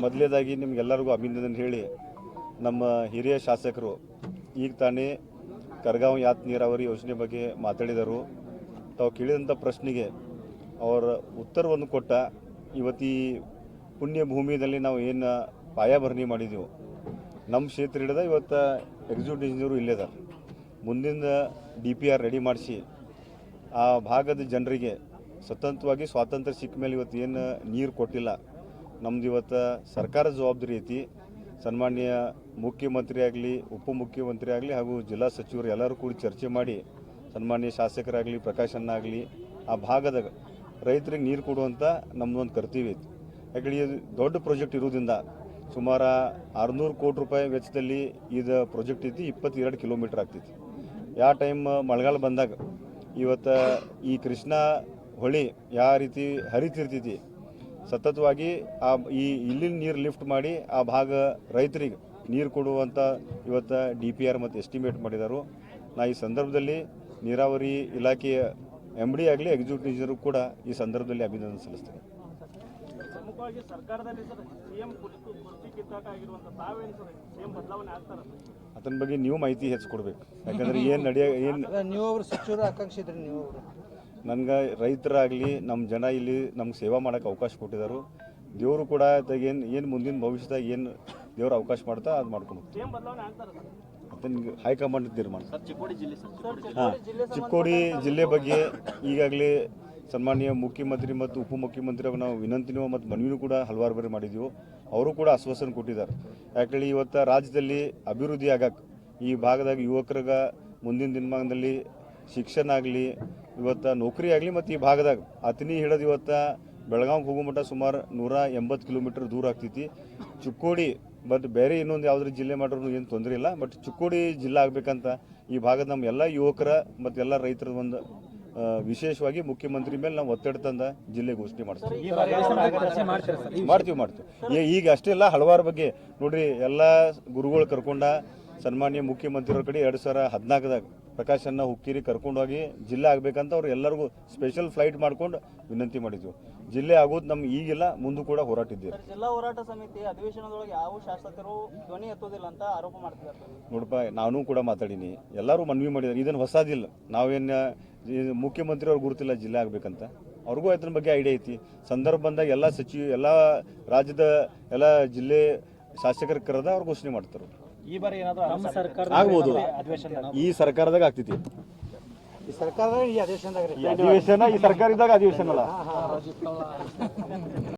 ಮೊದಲೇದಾಗಿ ನಿಮ್ಗೆಲ್ಲರಿಗೂ ಅಭಿನಂದನೆ ಹೇಳಿ, ನಮ್ಮ ಹಿರಿಯ ಶಾಸಕರು ಈಗ ತಾನೇ ಕರ್ಗಾಂವ್ ಯಾತ್ ನೀರಾವರಿ ಯೋಜನೆ ಬಗ್ಗೆ ಮಾತಾಡಿದರು. ತಾವು ಕೇಳಿದಂಥ ಪ್ರಶ್ನೆಗೆ ಅವರ ಉತ್ತರವನ್ನು ಕೊಟ್ಟ. ಇವತ್ತು ಈ ಪುಣ್ಯ ಭೂಮಿಯಲ್ಲಿ ನಾವು ಏನು ಪಾಯಭರಣಿ ಮಾಡಿದೆವು, ನಮ್ಮ ಕ್ಷೇತ್ರ ಹಿಡಿದ ಇವತ್ತು ಎಕ್ಸಿಕ್ಯೂಟಿವ್ ಇಂಜಿನಿಯರು ಇಲ್ಲಿದ್ದಾರೆ. ಮುಂದಿನ DPR ರೆಡಿ ಮಾಡಿಸಿ ಆ ಭಾಗದ ಜನರಿಗೆ ಸ್ವತಂತ್ರವಾಗಿ ಸ್ವಾತಂತ್ರ್ಯ ಸಿಕ್ಕ ಮೇಲೆ ಇವತ್ತು ಏನು ನೀರು ಕೊಟ್ಟಿಲ್ಲ, ನಮ್ದು ಇವತ್ತು ಸರ್ಕಾರದ ಜವಾಬ್ದಾರಿ ಐತಿ. ಸನ್ಮಾನ್ಯ ಮುಖ್ಯಮಂತ್ರಿ ಆಗಲಿ, ಉಪಮುಖ್ಯಮಂತ್ರಿ ಆಗಲಿ ಹಾಗೂ ಜಿಲ್ಲಾ ಸಚಿವರು ಎಲ್ಲರೂ ಕೂಡ ಚರ್ಚೆ ಮಾಡಿ, ಸನ್ಮಾನ್ಯ ಶಾಸಕರಾಗಲಿ, ಪ್ರಕಾಶ್ ಅಣ್ಣ ಆಗಲಿ, ಆ ಭಾಗದಾಗ ರೈತರಿಗೆ ನೀರು ಕೊಡುವಂಥ ನಮ್ಮದೊಂದು ಕರ್ತವ್ಯ ಐತಿ. ಯಾಕಂದ್ರೆ ಇದು ದೊಡ್ಡ ಪ್ರಾಜೆಕ್ಟ್ ಇರೋದ್ರಿಂದ ಸುಮಾರು 600 ಕೋಟಿ ರೂಪಾಯಿ ವೆಚ್ಚದಲ್ಲಿ ಇದು ಪ್ರಾಜೆಕ್ಟ್ ಐತಿ. 22 ಕಿಲೋಮೀಟ್ರ್ ಆಗ್ತೈತಿ. ಯಾವ ಟೈಮ್ ಮಳೆಗಾಲ ಬಂದಾಗ ಇವತ್ತು ಈ ಕೃಷ್ಣಾ ಹೊಳಿ ಯಾವ ರೀತಿ ಹರಿತಿರ್ತೈತಿ, ಸತತವಾಗಿ ಇಲ್ಲಿನ ನೀರು ಲಿಫ್ಟ್ ಮಾಡಿ ಆ ಭಾಗ ರೈತರಿಗೆ ನೀರು ಕೊಡುವಂಥ ಇವತ್ತು DPR ಮತ್ತು ಎಸ್ಟಿಮೇಟ್ ಮಾಡಿದರು. ನಾ ಈ ಸಂದರ್ಭದಲ್ಲಿ ನೀರಾವರಿ ಇಲಾಖೆಯ MD ಆಗಲಿ, ಎಕ್ಸಿಕ್ಯೂಟಿವ್ ಇಂಜಿನಿಯರ್ ಕೂಡ ಈ ಸಂದರ್ಭದಲ್ಲಿ ಅಭಿನಂದನೆ ಸಲ್ಲಿಸ್ತೇನೆ. ಅದನ್ನ ಬಗ್ಗೆ ನೀವು ಮಾಹಿತಿ ಹೆಚ್ಚಿಕೊಡ್ಬೇಕು. ಯಾಕಂದ್ರೆ ಸಚಿವರು ಆಕಾಂಕ್ಷಿ ಇದ್ರಿ ನೀವು. ನನ್ಗೆ ರೈತರಾಗಲಿ, ನಮ್ಮ ಜನ ಇಲ್ಲಿ ನಮ್ಗೆ ಸೇವಾ ಮಾಡೋಕ್ಕೆ ಅವಕಾಶ ಕೊಟ್ಟಿದ್ದಾರೆ. ದೇವರು ಕೂಡ ಏನು ಮುಂದಿನ ಭವಿಷ್ಯದಾಗ ಏನು ದೇವ್ರು ಅವಕಾಶ ಮಾಡ್ತಾ ಅದು ಮಾಡ್ಕೊಂಡು ಅದನ್ನು ಹೈಕಮಾಂಡ್ ತೀರ್ಮಾನ. ಚಿಕ್ಕೋಡಿ ಜಿಲ್ಲೆ ಬಗ್ಗೆ ಈಗಾಗಲೇ ಸನ್ಮಾನ್ಯ ಮುಖ್ಯಮಂತ್ರಿ ಮತ್ತು ಉಪಮುಖ್ಯಮಂತ್ರಿ ನಾವು ವಿನಂತಿನೂ ಮತ್ತು ಮನವಿನೂ ಕೂಡ ಹಲವಾರು ಬಾರಿ ಮಾಡಿದ್ದೀವಿ. ಅವರು ಕೂಡ ಆಶ್ವಾಸನೆ ಕೊಟ್ಟಿದ್ದಾರೆ. ಯಾಕಂದ್ರೆ ಇವತ್ತು ರಾಜ್ಯದಲ್ಲಿ ಅಭಿವೃದ್ಧಿ ಆಗಕ್ಕೆ ಈ ಭಾಗದಾಗ ಯುವಕರಿಗೆ ಮುಂದಿನ ದಿನಮಾನದಲ್ಲಿ ಶಿಕ್ಷಣ ಆಗಲಿ, ಇವತ್ತು ನೌಕರಿ ಆಗಲಿ, ಮತ್ತು ಈ ಭಾಗದಾಗ ಅತನಿ ಹಿಡಿದು ಇವತ್ತು ಬೆಳಗಾವಿಗೆ ಹೋಗೋ ಮಟ್ಟ ಸುಮಾರು 180 ಕಿಲೋಮೀಟರ್ ದೂರ ಆಗ್ತೈತಿ. ಚಿಕ್ಕೋಡಿ ಮತ್ತು ಬೇರೆ ಇನ್ನೊಂದು ಯಾವುದ್ರ ಜಿಲ್ಲೆ ಮಾಡೋರು ಏನು ತೊಂದರೆ ಇಲ್ಲ. ಬಟ್ ಚಿಕ್ಕೋಡಿ ಜಿಲ್ಲೆ ಆಗಬೇಕಂತ ಈ ಭಾಗದ ನಮ್ಮ ಎಲ್ಲ ಯುವಕರ ಮತ್ತು ಎಲ್ಲ ರೈತರ ಒಂದು ವಿಶೇಷವಾಗಿ ಮುಖ್ಯಮಂತ್ರಿ ಮೇಲೆ ನಾವು ಒತ್ತಡ ತಂದ ಜಿಲ್ಲೆ ಘೋಷಣೆ ಮಾಡ್ತೀವಿ. ಈಗ ಅಷ್ಟೇ ಇಲ್ಲ, ಹಲವಾರು ಬಗ್ಗೆ ನೋಡ್ರಿ, ಎಲ್ಲ ಗುರುಗಳು ಕರ್ಕೊಂಡ ಸನ್ಮಾನ್ಯ ಮುಖ್ಯಮಂತ್ರಿಯವ್ರ ಕಡೆ 2014ದಾಗ ಪ್ರಕಾಶ್ ಅಣ್ಣ ಹುಕ್ಕೇರಿ ಕರ್ಕೊಂಡೋಗಿ ಜಿಲ್ಲೆ ಆಗಬೇಕಂತ ಅವ್ರು ಎಲ್ಲರಿಗೂ ಸ್ಪೆಷಲ್ ಫ್ಲೈಟ್ ಮಾಡ್ಕೊಂಡು ವಿನಂತಿ ಮಾಡಿದ್ವಿ. ಜಿಲ್ಲೆ ಆಗೋದು ನಮ್ಗೆ ಈಗಿಲ್ಲ, ಮುಂದೂ ಕೂಡ ಹೋರಾಟ ಇದ್ದೀವಿ. ಜಿಲ್ಲಾ ಹೋರಾಟ ಸಮಿತಿ ಅಧಿವೇಶನದೊಳಗೆ ಯಾವ ಶಾಸಕರು ಧ್ವನಿ ಎತ್ತೋದಿಲ್ಲ ಅಂತ ಆರೋಪ ಮಾಡ್ತಿದ್ದಾರೆ. ನೋಡಪ್ಪ, ನಾನು ಕೂಡ ಮಾತಾಡೀನಿ, ಎಲ್ಲರೂ ಮನವಿ ಮಾಡಿದ್ದಾರೆ. ಇದನ್ನು ಹೊಸದಿಲ್ಲ. ನಾವೇನು ಮುಖ್ಯಮಂತ್ರಿ ಅವ್ರು ಗುರುತಿಲ್ಲ ಜಿಲ್ಲೆ ಆಗ್ಬೇಕಂತ, ಅವ್ರಿಗೂ ಅದ್ರ ಬಗ್ಗೆ ಐಡಿಯಾ ಐತಿ. ಸಂದರ್ಭ ಬಂದಾಗ ಎಲ್ಲ ಎಲ್ಲ ರಾಜ್ಯದ ಎಲ್ಲ ಜಿಲ್ಲೆ ಶಾಸಕರ ಕರೆದ ಅವ್ರು ಘೋಷಣೆ ಮಾಡ್ತಾರೆ. ಈ ಬಾರಿ ಏನಾದರೂ ಆಗ್ಬೋದು, ಈ ಸರ್ಕಾರದಾಗ ಆಗ್ತೈತಿ. ಈ ಸರ್ಕಾರದಾಗ ಈ ಅಧಿವೇಶನದಾಗ ಈ ಸರ್ಕಾರ ಇದ್ದಾಗ ಅಧಿವೇಶನ ಅಲ್ಲ.